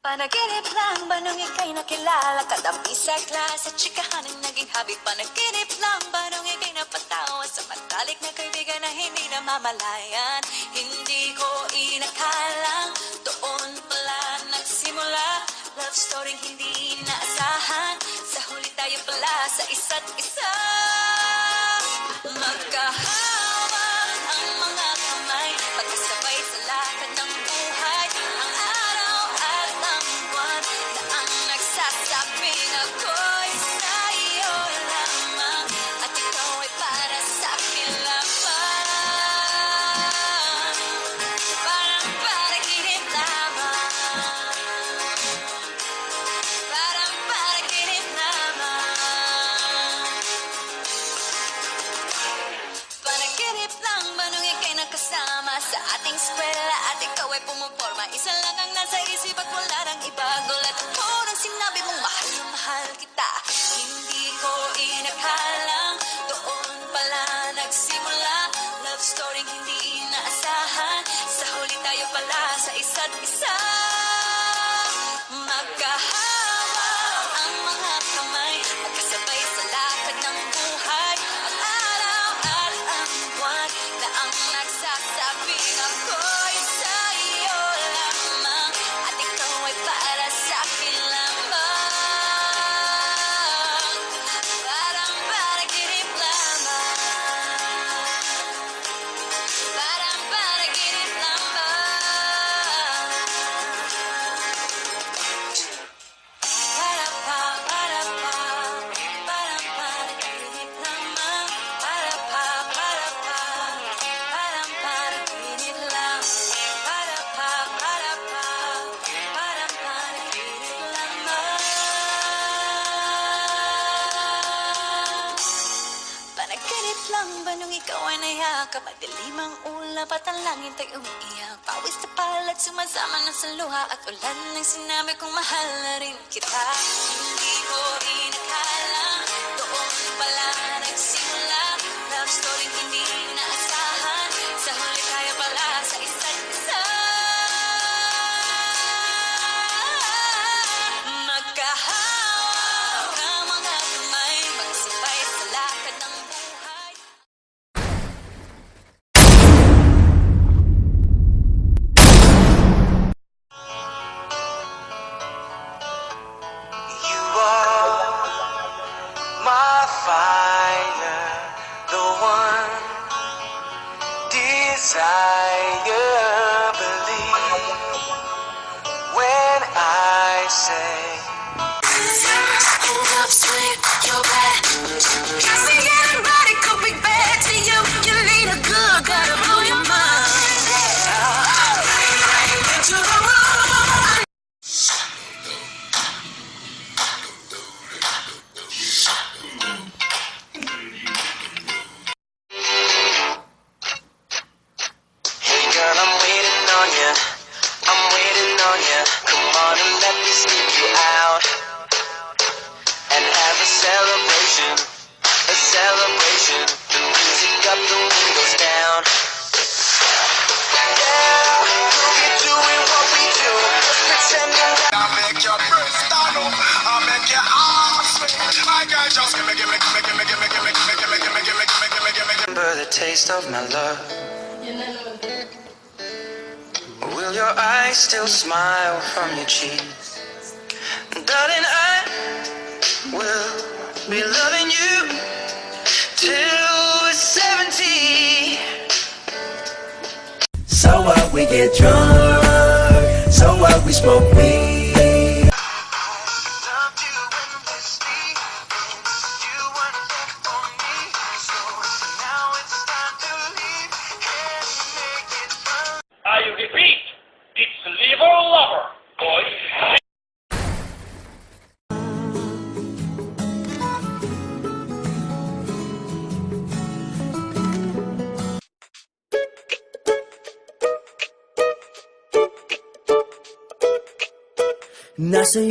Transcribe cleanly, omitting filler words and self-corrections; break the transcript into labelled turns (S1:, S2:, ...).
S1: Panaginip lang ba nung ika'y nakilala? Katabi sa klase, tsikahan ang naging hobby. Panaginip lang ba nung ika'y napatawa sa matalik na kaibigan na hindi namamalayan? Hindi ko inakalang doon pala nagsimula. Love story hindi inaasahan, sa huli tayo pala sa isa't isa. Magkahawak ang mga kamay, magkasabay sa lakad ng buhay. Ang araw at ang buwan na ang nagsasabing ako'y sa'yo lamang, at ikaw ay para sa'kin lamang. Parang panaginip lamang, parang panaginip lamang. Panaginip lang ba nung ika'y nakasama sa ating eskwela at ikaw ay pumuporma? Isa lang ang nasa isip at wala nang iba. Gulat ako nang sinabi mong mahal na mahal kita. Hindi ko inakalang doon pala nagsimula. Love story hindi inaasahan, sa huli tayo pala sa isa't isa. Magkahawak ang mga kamay, magkasabay sa lakad ng buhay. Ang araw at ang buwan na ang nagsasabing ako'y sa'yo lamang, at ikaw ay para sa'kin lamang. Parang panaginip lamang, parang panaginip lamang. Para pa, parang panaginip lamang. Para pa, parang panaginip lang. Para pa, parang panaginip lamang. Panaginip lang ba nung ikaw ay nayakap? Madilim ang ulap at ang langit ay umiiyak. Pawis na palat sumasama na sa luha, at ulan ng sinabi kong mahal na rin kita. Hindi ko inakalang doon pala nagsimula. Love story hindi inaasahan, sa huli tayo pala sa isa't isa. Magkahawak ang mga kamay, magsabay sa lakad ng buhay.
S2: You are my fire, the one desire. Believe when I say
S1: Hold up, sweet, you're bad. Got me getting ready, could be bad to you. You need a good, gotta blow your mind. Into the room.
S2: hey girl, I'm waiting on ya, I'm waiting on ya. Come on and let me sneak you out and have a celebration, a celebration. The music up, the windows down. Yeah, we'll be doing what we do, pretending that
S3: I make your breath stand up, I make your arms swing. My girl, just gimme, gimme, gimme, gimme, gimme, gimme, gimme, gimme, gimme, gimme, gimme, gimme, gimme, gimme.
S2: remember the taste of my love. Will your eyes still smile from your cheeks? Darling, I will be loving you till we're 70.
S4: So what, we get drunk, so what, we smoke weed.
S2: Loved you endlessly, you weren't there for me, so now it's time to leave and make it fun.
S5: I repeat, it's liver lover, boys.
S4: Nasa